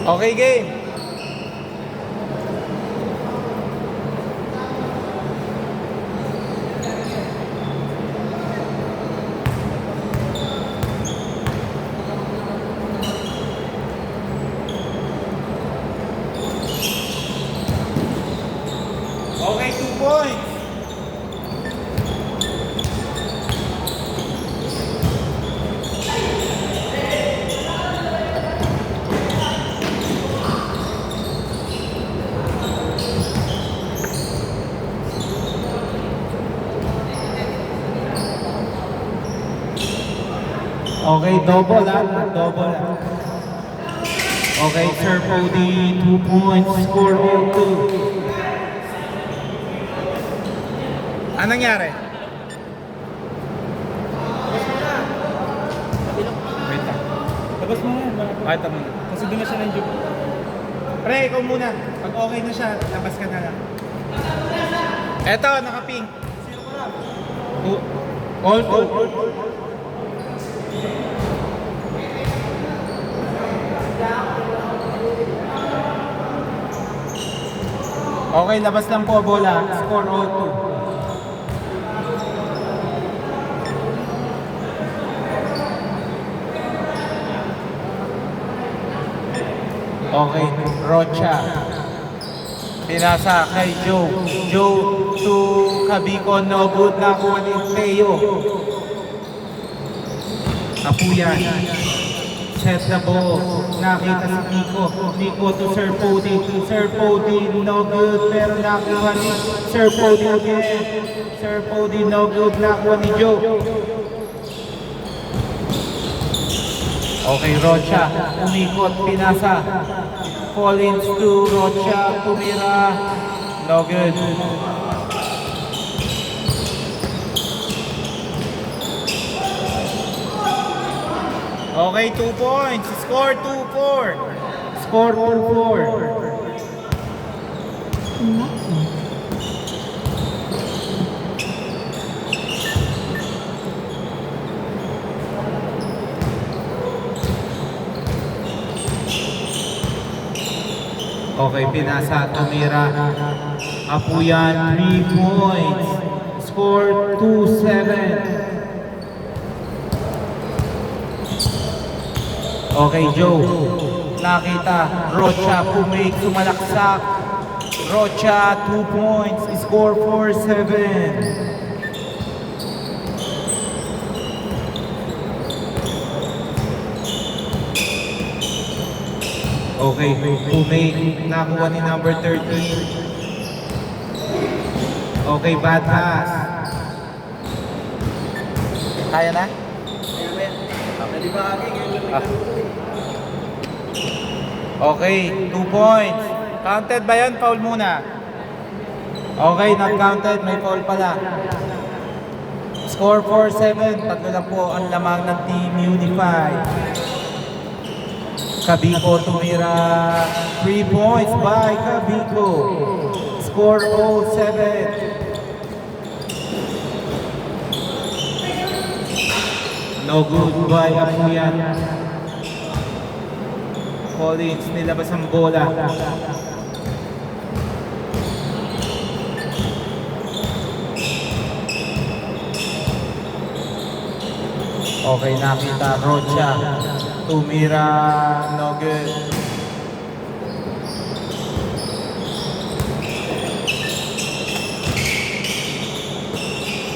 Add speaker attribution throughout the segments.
Speaker 1: Okay, game. Okay, 2 points. Okay, double double. Okay, Sir Cody, 2 points, score 0-2. Anong nangyari? Wait lang.
Speaker 2: Labas mo nga.
Speaker 1: Ay, tama na.
Speaker 2: Kasi doon na siya ng joke.
Speaker 1: Pre, ikaw muna. Pag okay na siya, labas ka na lang. Eto, naka-pink. All two. Okay, labas lang po bola. Score 0-2. Okay, Rocha. Pinasa kay Joe. Joe to Kabiko, no good na kuha ni Teo. Kapuyan. Set the ball. Nakita si Nico. Nico to Sir Pody. Sir Pody, no good. Pero nakuha ni Sir Pody again. Sir Pody, no good. Nakuha ni Joe. Okay, Rocha. Umikot, pinasa. Collins to Rocha. Tumira. No good. Okay, 2 points. Score 2-4. Score 2-4. Okay, pinasa, tumira. Apuyan, 3 points. Score 2-7. Okay, Joe. Nakita. Rocha, pumake, sumalaksak. Rocha, 2 points. Score 4-7. Okay, pumake. Nakuha ni number 13. Okay, bad pass. Kaya na? Okay, 2 points. Counted ba yan? Foul muna. Okay, not counted. May foul pala. Score 4-7. Tatlo lang po ang lamang ng Team Unified. Kabiko tumira. 3 points by Kabiko. Score 0-7. No good by Apuyan. Collins, nilabas ang bola. Okay, nakita. Rocha. Tumira. No good.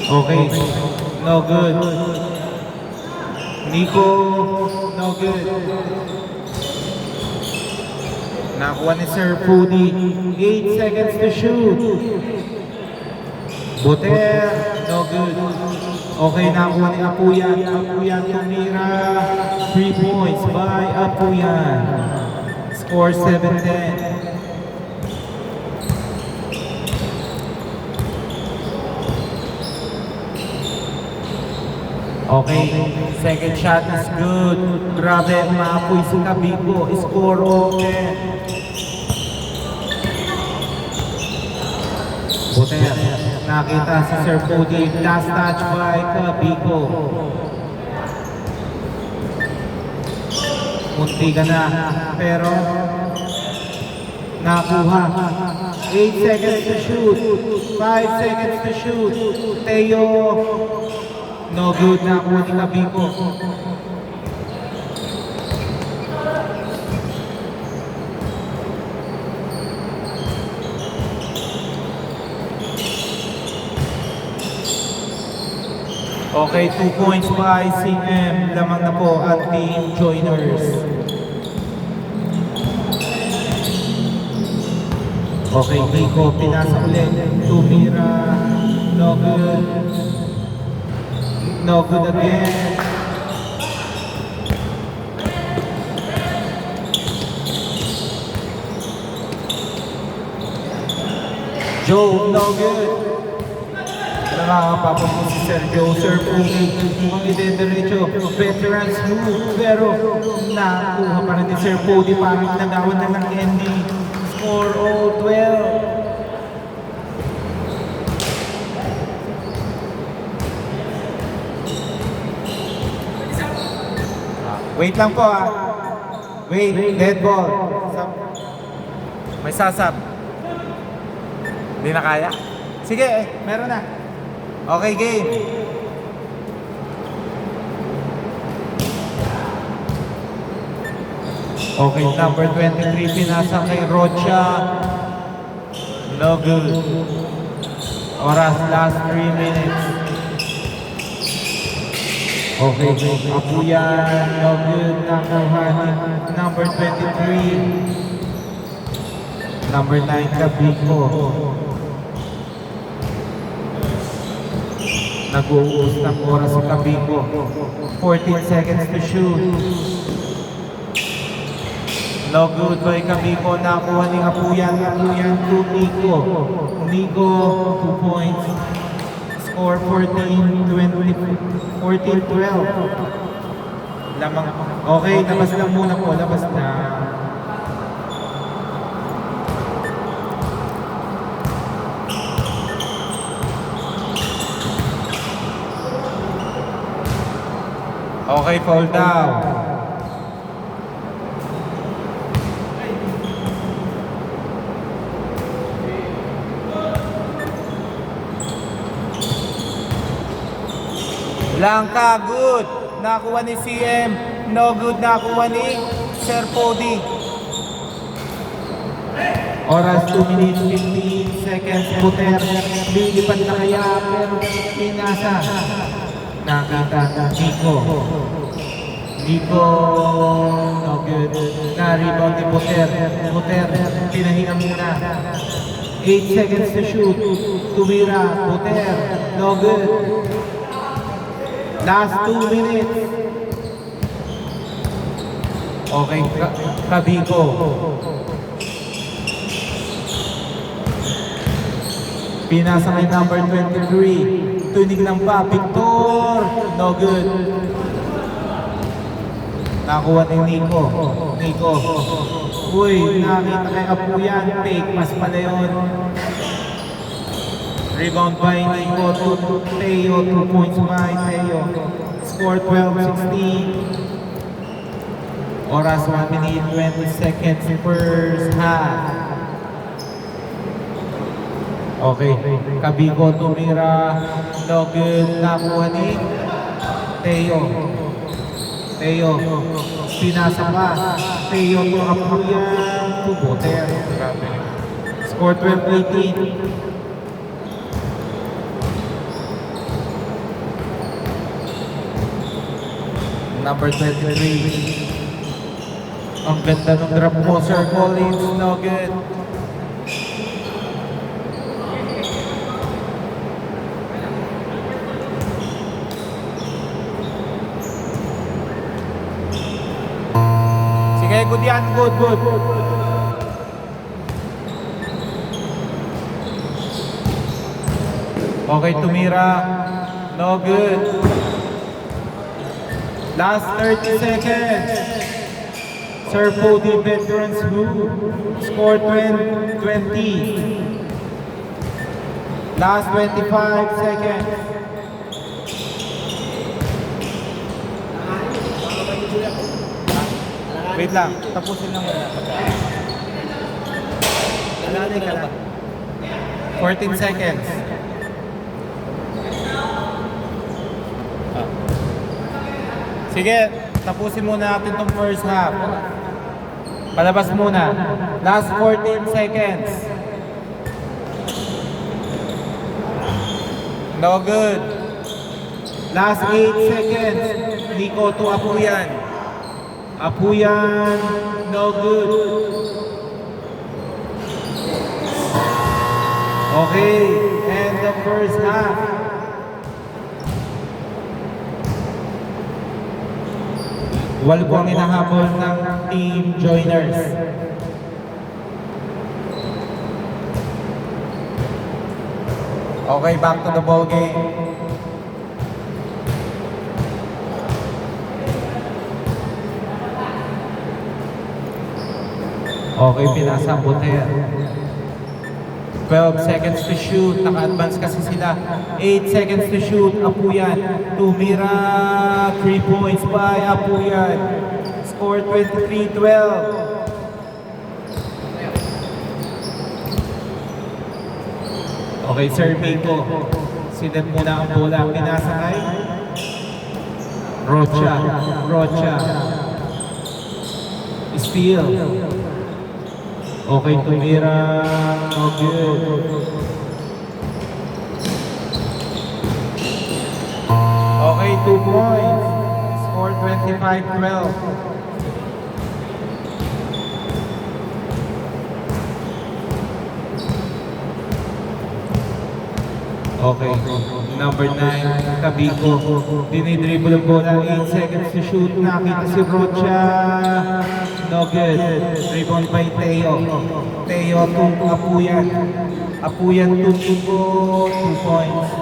Speaker 1: Okay. No good. Nico. No good. Nakuha ni Sir Pudi. 8 seconds to shoot. Boter. No good. Okay, nakuha ni Apuyan. Apuyan tumira. 3 points by Apuyan. Score 7-10. Okay, second shot is good. Grabe, maapoy si Kabiko. Score 0-10. Boter, nakita si Sir Pudi. Last touch by Kabiko. Munti ka na. Pero, nakuha. 8 seconds to shoot. 5 seconds to shoot. Teo. No good, nakuha ni Kabiko. Okay, 2 points by CM. Lamang na po ang team joiners. Okay, Nico, pinasa ulit. Tumira. No good. No good again. Joe, no good. Nakakapapos si Sergio. Servo, hindi diretso. Veterans move, pero nakuha pa rin ni Sir Pody. Parang nagawan na ng ending. Score all 12. Wait lang po ah. Wait, dead ball.
Speaker 2: May sasab. Hindi na kaya?
Speaker 1: Sige, meron na. Okay, game. Okay, number 23, pinasa kay Rocha. No good. Oras, last 3 minutes. Okay, Apuyan, no good. Number 23. Number 9, Kabiko. Nag-uus ng oras sa Kabiko. 14 seconds to shoot. No good by Kabiko. Nakuha ni Apuyan. Apuyan to Nico. Nico, 2 points. Score 14-12. Lamang. Okay, labas lang muna po. Labas na. Okay, fall down. Langka, good. Nakuha ni CM. No good, nakuha ni Sir Pody. Oras 2 minutes 15 seconds. Puter. Lilipad na kaya pero pinasa. Nakita na Nico. Nico, no good. Na-rebound ni Puter. Puter, pinahinga muna. 8 seconds to shoot. Tumira, Puter, no good. Last 2 minutes. Okay, Kabiko. Pinasa kay number 23. Tunig lang pa, Victor. No good. Nakuha ni Nico. Nico. Uy, nakita kay Apuyan. Fake pass pala yun. Rebound by Nico to Teo. 2 points by Teo. Score 12-16. Oras 1 minute 20 seconds. First half. Okay, Kabiko tumira, no good, nakuha ni Teo. Teo, pinasa pa. Teo to Apuyan, to Puter. Score 12-18. Number 23. Ang ganda ng drop mo, Sir Collins, no good. Sige, good yan, good. Okay, tumira, no good. Last 30 seconds. Sir Pody Veterans move. Score 20. Last 25 seconds. Wait lang, tapusin lang muna. Alala ka lang. 14 seconds. Sige, tapusin muna natin tong first half. Palabas muna. Last 14 seconds. No good. Last 8 seconds. Nico to Apuyan. Apuyan. No good. Okay. And the first half. Walo po ang hinahabol ng Team Joiners. Okay, back to the ball game. Okay, pinasa ang Buter. 12 seconds to shoot. Naka-advance kasi sila. 8 seconds to shoot. Apuyan. Tumira. 3 points by Apuyan. Score 23-12. Okay, Sir Miko. Sinat muna ang bola. Pinasa kay Rocha. Rocha. Steal. Okay, tumira. No good. Okay, 2 points. Score 25-12. Okay, number 9, Kabiko. Dinidribble ang bola, 8 seconds to shoot. Nakita si Rocha. No good. Rebound by Teo. Teo to Apuyan. Apuyan to Tubo. 2 points.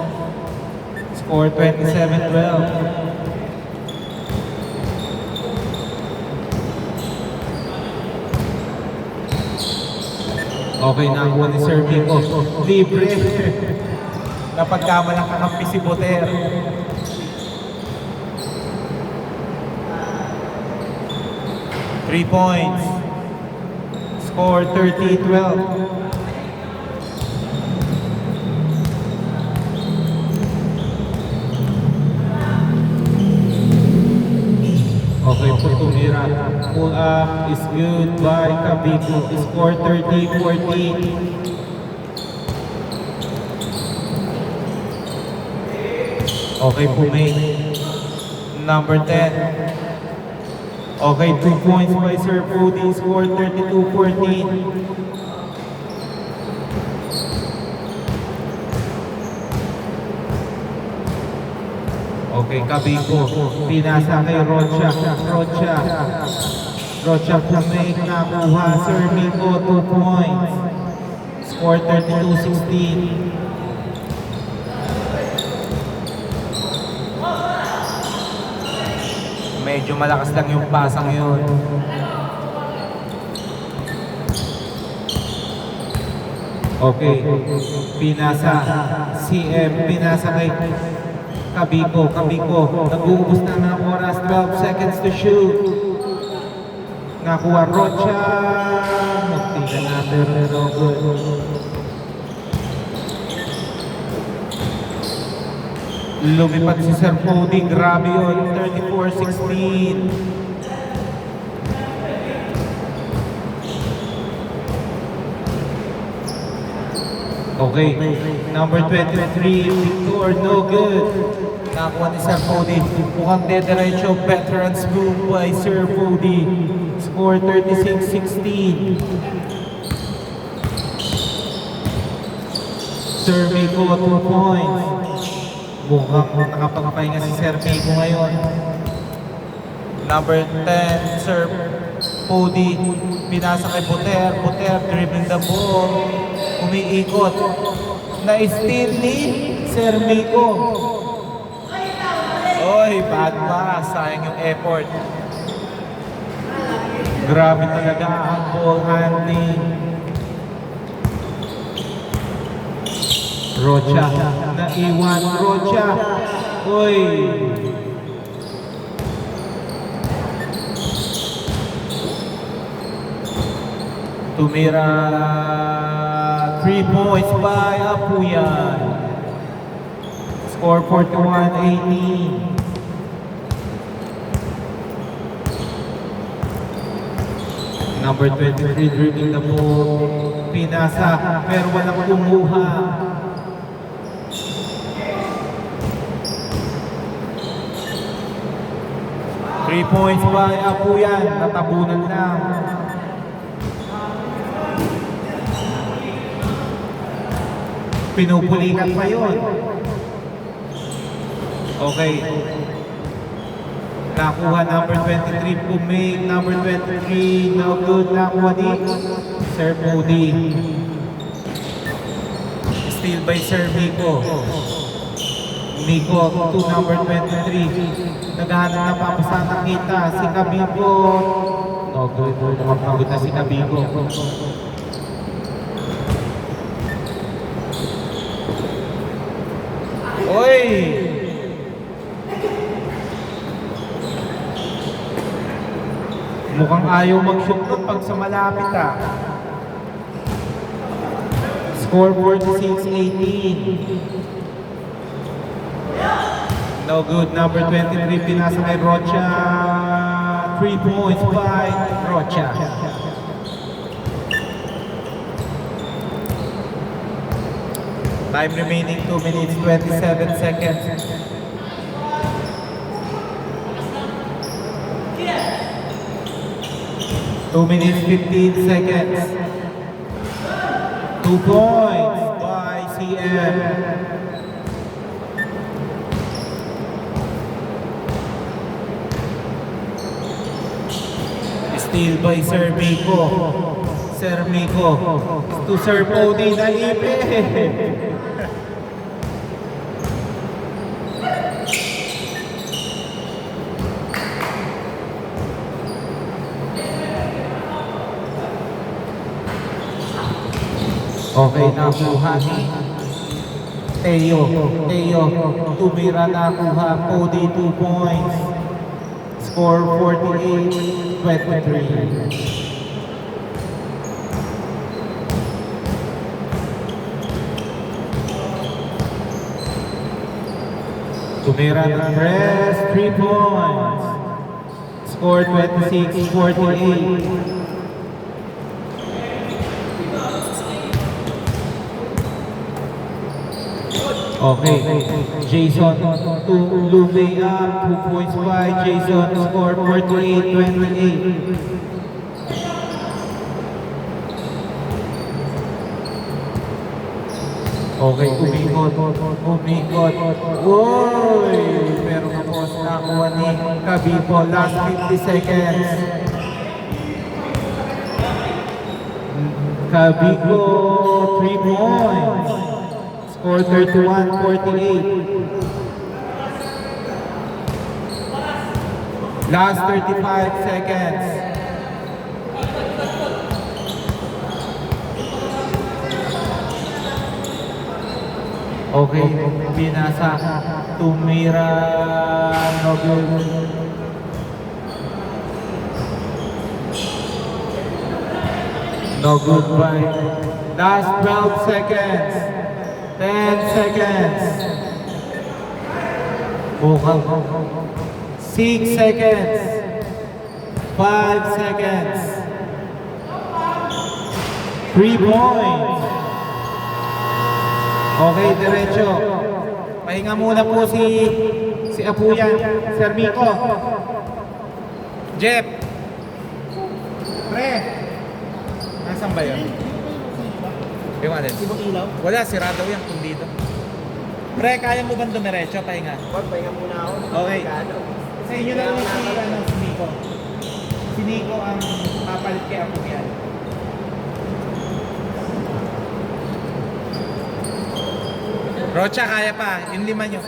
Speaker 1: Score 27-12. Okay, nakuha ni Sir Miko. Libre. Napagkamalang kakampi si Buter. Three points. Score 30-12. Okay, tumira. Pull up is good by Kabiko. Score 30-14. Okay, Pumay. Number 10. Okay, 2 points by Sir Pudi. Score 32-14. Okay, Kabiko. Pinasa kay Rocha. Rocha. Rocha Pumay. Nakuha. Sir Miko, 2 points. Score 32-16. Medyo malakas lang yung pasang yun. Okay. Pinasa. CM. Pinasa kay Kabiko. Kabiko. Nag-uubos na ng oras. 12 seconds to shoot. Nakuha Rocha. Tingnan natin. No good. Lumipad si Sir Pudi, grabe yun, 34-16. Okay, number 23, Victor, no good. Nakuha ni Sir Pudi, mukhang dediretso, veterans move by Sir Pudi. Score 36-16. Sir Miko, 2 points. Mukhang nakapagpahinga si Sir Miko ngayon. Number 10, Sir Pudi. Pinasa kay Buter. Buter, dribbling the ball. Umiikot. Na-steal ni Sir Miko. Oy, bad pass. Sayang yung effort. Grabe talaga ang ball handling. Rocha, naiwan Rocha. Uy. Tumira 3 points by Apuyan. Score 41-18. Number 23 dribbling the ball. Pinasa pero walang kumuha. Three points by Apuyan. Natabunan lang. Pinupulikan pa yun. Okay. Nakuha number 23 Pumig. Number 23 no good. Nakuha ni Sir Moody. Steal by Sir Miko. Miko to number 23. Naghahanap na papasa nakita si Kabigo. No good. Nakapagod na si Kabigo. Oy! Mukhang ayaw mag-shoot nun pag sa malapit ah. Score 46-18. No good. Number 23 pinasa kay Rocha. 3 points by Rocha. Time remaining 2 minutes 27 seconds. Two minutes 15 seconds. 2 points by CM. Steal by Sir Miko. Sir Miko to Sir Pody na ipe. Okay, nakuha ni Teo. Tumira nakuha. Pody 2 points. Score 48-23. Tumira ng press, 3 points. Score 26-48. Okay, Jason to Lume up, 2 points by Jason, score 48-28. Okay, umikot. Uy! Pero kapos nakuha ni Kabipo, last 50 seconds. Kabipo, 3 points. Score 31-48. Last 35 seconds. Okay, binasa. Tumira. No good. No good by. Last 12 seconds. 10 seconds. 6 seconds. 5 seconds. 3 points. Okay, diretso. Pahinga muna po si Apuyan. Sir Miko. Jeff. Pre. Nasaan ba yun? Yung alin? Wala, sirado yan kung dito. Pre, kaya mo ba dumiretso? Pahinga.
Speaker 3: Pahinga muna ako.
Speaker 1: Okay. Sa inyo lang si Nico. Si Nico ang papalit kay Apuyan. Rocha, kaya pa. Yung 5 nyo.